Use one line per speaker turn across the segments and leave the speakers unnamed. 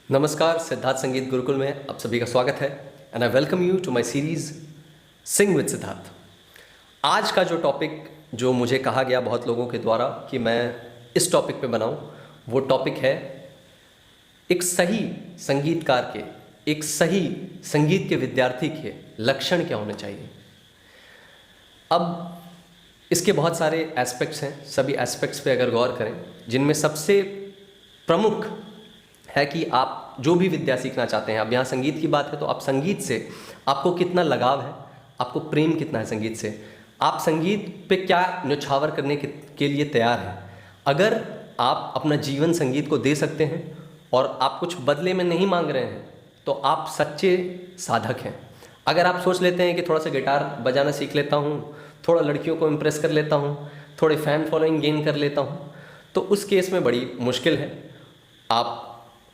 नमस्कार, सिद्धार्थ संगीत गुरुकुल में आप सभी का स्वागत है and I welcome you to my series sing with Siddharth. आज का जो टॉपिक जो मुझे कहा गया बहुत लोगों के द्वारा कि मैं इस टॉपिक पे बनाऊं, वो टॉपिक है एक सही संगीतकार के, एक सही संगीत के विद्यार्थी के लक्षण क्या होने चाहिए। अब इसके बहुत सारे एस्पेक्ट्स हैं, सभी एस्पेक्ट्स पे अगर गौर करें, जिनमें सबसे प्रमुख है कि आप जो भी विद्या सीखना चाहते हैं, अब यहाँ संगीत की बात है तो आप संगीत से आपको कितना लगाव है, आपको प्रेम कितना है संगीत से, आप संगीत पे क्या न्यौछावर करने के लिए तैयार हैं। अगर आप अपना जीवन संगीत को दे सकते हैं और आप कुछ बदले में नहीं मांग रहे हैं तो आप सच्चे साधक हैं। अगर आप सोच लेते हैं कि थोड़ा सा गिटार बजाना सीख लेता हूँ, थोड़ा लड़कियों को इम्प्रेस कर लेता हूँ, थोड़े फैन फॉलोइंग गेन कर लेता हूँ, तो उस केस में बड़ी मुश्किल है। आप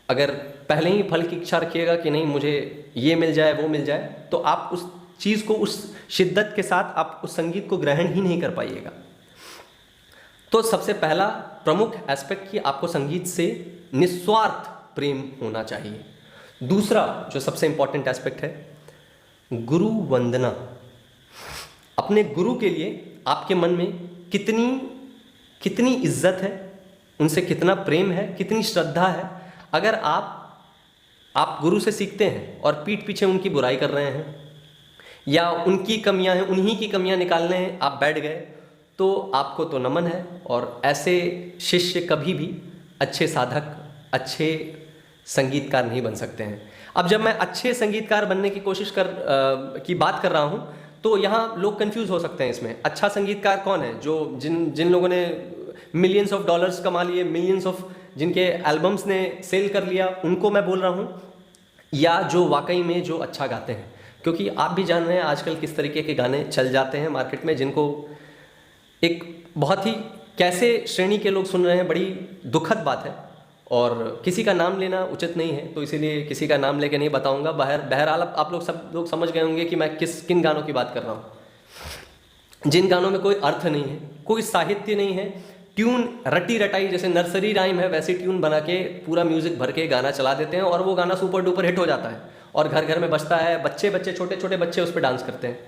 अगर पहले ही फल की इच्छा रखिएगा कि नहीं मुझे ये मिल जाए वो मिल जाए, तो आप उस चीज़ को उस शिद्दत के साथ आप उस संगीत को ग्रहण ही नहीं कर पाइएगा। तो सबसे पहला प्रमुख एस्पेक्ट कि आपको संगीत से निस्वार्थ प्रेम होना चाहिए। दूसरा जो सबसे इम्पॉर्टेंट एस्पेक्ट है, गुरु वंदना। अपने गुरु के लिए आपके मन में कितनी इज्जत है, उनसे कितना प्रेम है, कितनी श्रद्धा है। अगर आप गुरु से सीखते हैं और पीठ पीछे उनकी बुराई कर रहे हैं या उनकी कमियां हैं, उन्हीं की कमियां निकालने हैं आप बैठ गए, तो आपको तो नमन है। और ऐसे शिष्य कभी भी अच्छे साधक, अच्छे संगीतकार नहीं बन सकते हैं। अब जब मैं अच्छे संगीतकार बनने की की बात कर रहा हूँ, तो यहाँ लोग कंफ्यूज हो सकते हैं इसमें। अच्छा संगीतकार कौन है? जो जिन लोगों ने मिलियंस ऑफ डॉलर्स कमा लिए, मिलियंस ऑफ जिनके एल्बम्स ने सेल कर लिया, उनको मैं बोल रहा हूँ, या जो वाकई में जो अच्छा गाते हैं? क्योंकि आप भी जान रहे हैं आजकल किस तरीके के गाने चल जाते हैं मार्केट में, जिनको एक बहुत ही कैसे श्रेणी के लोग सुन रहे हैं। बड़ी दुखद बात है और किसी का नाम लेना उचित नहीं है, तो इसीलिए किसी का नाम लेके नहीं बताऊंगा। बहरहाल आप लोग सब लोग समझ गए होंगे कि मैं किन गानों की बात कर रहा हूँ, जिन गानों में कोई अर्थ नहीं है, कोई साहित्य नहीं है, ट्यून रटी रटाई, जैसे नर्सरी राइम है वैसे ट्यून बना के पूरा म्यूजिक भर के गाना चला देते हैं और वो गाना सुपर डुपर हिट हो जाता है और घर घर में बजता है। बच्चे छोटे छोटे बच्चे उस पर डांस करते हैं।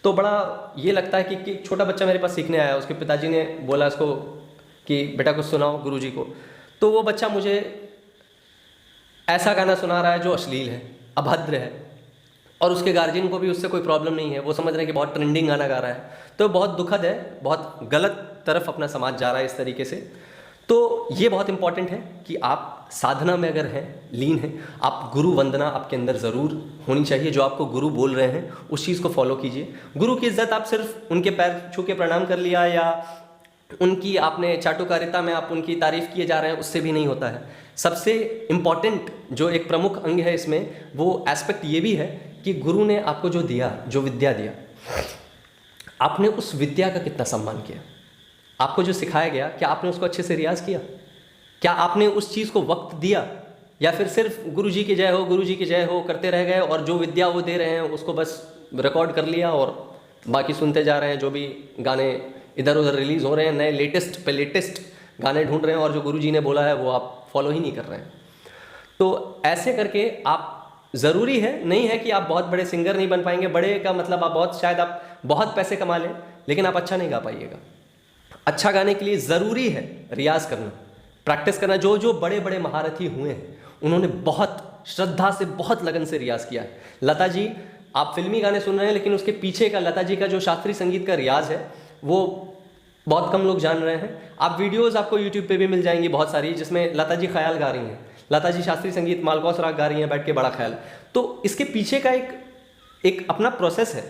तो बड़ा ये लगता है कि छोटा बच्चा मेरे पास सीखने आया, उसके पिताजी ने बोला उसको कि बेटा कुछ सुनाओ गुरुजी को, तो वो बच्चा मुझे ऐसा गाना सुना रहा है जो अश्लील है, अभद्र है, और उसके गार्जियन को भी उससे कोई प्रॉब्लम नहीं है, वो समझ रहे हैं कि बहुत ट्रेंडिंग गाना गा रहा है। तो बहुत दुखद है, बहुत गलत तरफ अपना समाज जा रहा है इस तरीके से। तो ये बहुत इंपॉर्टेंट है कि आप साधना में अगर हैं, लीन हैं, आप गुरु वंदना आपके अंदर ज़रूर होनी चाहिए। जो आपको गुरु बोल रहे हैं उस चीज़ को फॉलो कीजिए। गुरु की इज्जत आप सिर्फ उनके पैर छू के प्रणाम कर लिया या उनकी आपने चाटुकारिता में आप उनकी तारीफ किए जा रहे हैं, उससे भी नहीं होता है। सबसे इम्पॉर्टेंट जो एक प्रमुख अंग है इसमें, वो एस्पेक्ट ये भी है कि गुरु ने आपको जो दिया, जो विद्या दिया, आपने उस विद्या का कितना सम्मान किया। आपको जो सिखाया गया, क्या आपने उसको अच्छे से रियाज किया? क्या आपने उस चीज़ को वक्त दिया, या फिर सिर्फ गुरुजी की जय हो, गुरुजी की जय हो करते रह गए और जो विद्या वो दे रहे हैं उसको बस रिकॉर्ड कर लिया और बाकी सुनते जा रहे हैं। जो भी गाने इधर उधर रिलीज़ हो रहे हैं, नए लेटेस्ट गाने ढूंढ रहे हैं और जो गुरुजी ने बोला है वो आप फॉलो ही नहीं कर रहे हैं। तो ऐसे करके आप, ज़रूरी है नहीं है कि आप बहुत बड़े सिंगर नहीं बन पाएंगे। बड़े का मतलब आप शायद आप बहुत पैसे कमा लें, लेकिन आप अच्छा नहीं गा पाइएगा। अच्छा गाने के लिए ज़रूरी है रियाज करना, प्रैक्टिस करना। जो बड़े बड़े महारथी हुए हैं उन्होंने बहुत श्रद्धा से, बहुत लगन से रियाज किया है। लता जी, आप फिल्मी गाने सुन रहे हैं, लेकिन उसके पीछे का लता जी का जो शास्त्रीय संगीत का रियाज है वो बहुत कम लोग जान रहे हैं। आप वीडियोज़ आपको यूट्यूब पे भी मिल जाएंगी बहुत सारी, जिसमें लता जी ख्याल गा रही हैं, लता जी शास्त्रीय संगीत मालकौस राग गा रही हैं बैठ के, बड़ा ख्याल। तो इसके पीछे का एक अपना प्रोसेस है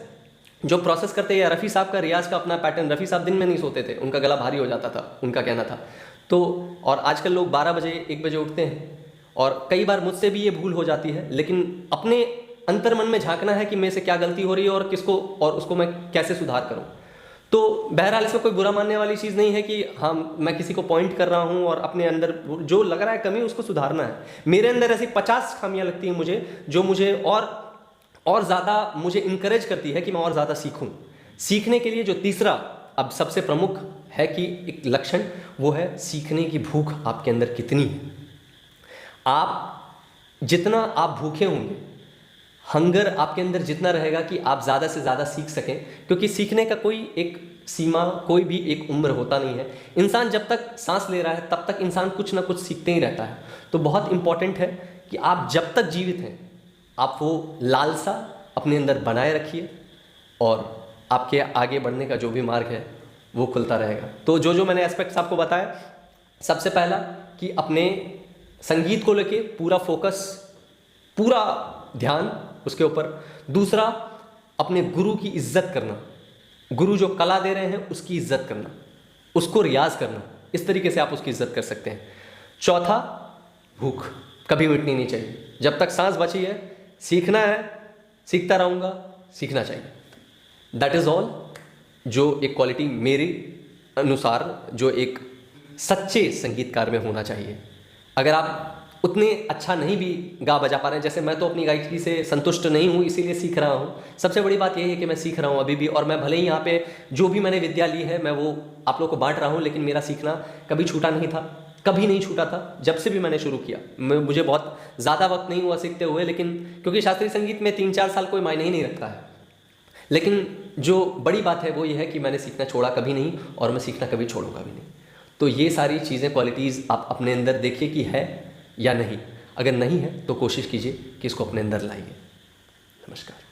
जो प्रोसेस करते हैं। रफ़ी साहब का रियाज का अपना पैटर्न, रफ़ी साहब दिन में नहीं सोते थे, उनका गला भारी हो जाता था, उनका कहना था। तो और आजकल लोग 12 बजे 1 बजे उठते हैं, और कई बार मुझसे भी ये भूल हो जाती है, लेकिन अपने अंतर मन में झांकना है कि मेरे से क्या गलती हो रही है और उसको मैं कैसे सुधार करूँ। तो बहरहाल इसमें कोई बुरा मानने वाली चीज़ नहीं है कि हाँ मैं किसी को पॉइंट कर रहा हूँ और अपने अंदर जो लग रहा है कमी उसको सुधारना है। मेरे अंदर ऐसी 50 खामियां लगती हैं मुझे, जो मुझे और ज़्यादा मुझे इनकरेज करती है कि मैं और ज़्यादा सीखूं। सीखने के लिए जो तीसरा अब सबसे प्रमुख है कि एक लक्षण, वो है सीखने की भूख आपके अंदर कितनी है। आप जितना आप भूखे होंगे, हंगर आपके अंदर जितना रहेगा कि आप ज़्यादा से ज़्यादा सीख सकें, क्योंकि सीखने का कोई एक सीमा, कोई भी एक उम्र होता नहीं है। इंसान जब तक सांस ले रहा है तब तक इंसान कुछ ना कुछ सीखते ही रहता है। तो बहुत इम्पॉर्टेंट है कि आप जब तक जीवित हैं आप वो लालसा अपने अंदर बनाए रखिए और आपके आगे बढ़ने का जो भी मार्ग है वो खुलता रहेगा। तो जो जो मैंने एस्पेक्ट्स आपको बताया, सबसे पहला कि अपने संगीत को लेके पूरा फोकस, पूरा ध्यान उसके ऊपर। दूसरा, अपने गुरु की इज्जत करना, गुरु जो कला दे रहे हैं उसकी इज्जत करना, उसको रियाज करना, इस तरीके से आप उसकी इज्जत कर सकते हैं। चौथा, भूख कभी मिटनी नहीं चाहिए। जब तक सांस बची है सीखना है, सीखता रहूँगा, सीखना चाहिए। दैट इज़ ऑल जो एक क्वालिटी मेरे अनुसार जो एक सच्चे संगीतकार में होना चाहिए। अगर आप उतने अच्छा नहीं भी गा बजा पा रहे हैं, जैसे मैं तो अपनी गायकी से संतुष्ट नहीं हूँ इसीलिए सीख रहा हूँ। सबसे बड़ी बात यही है कि मैं सीख रहा हूँ अभी भी, और मैं भले ही यहाँ पे जो भी मैंने विद्या ली है मैं वो आप लोग को बांट रहा हूँ, लेकिन मेरा सीखना कभी छूटा नहीं था, कभी नहीं छूटा था जब से भी मैंने शुरू किया। मुझे बहुत ज़्यादा वक्त नहीं हुआ सीखते हुए, लेकिन क्योंकि शास्त्रीय संगीत में 3-4 साल कोई मायने ही नहीं रखता है। लेकिन जो बड़ी बात है वो ये है कि मैंने सीखना छोड़ा कभी नहीं और मैं सीखना कभी छोड़ूंगा भी नहीं। तो ये सारी चीज़ें, क्वालिटीज़ आप अपने अंदर देखिए कि है या नहीं। अगर नहीं है तो कोशिश कीजिए कि इसको अपने अंदर लाइए। नमस्कार।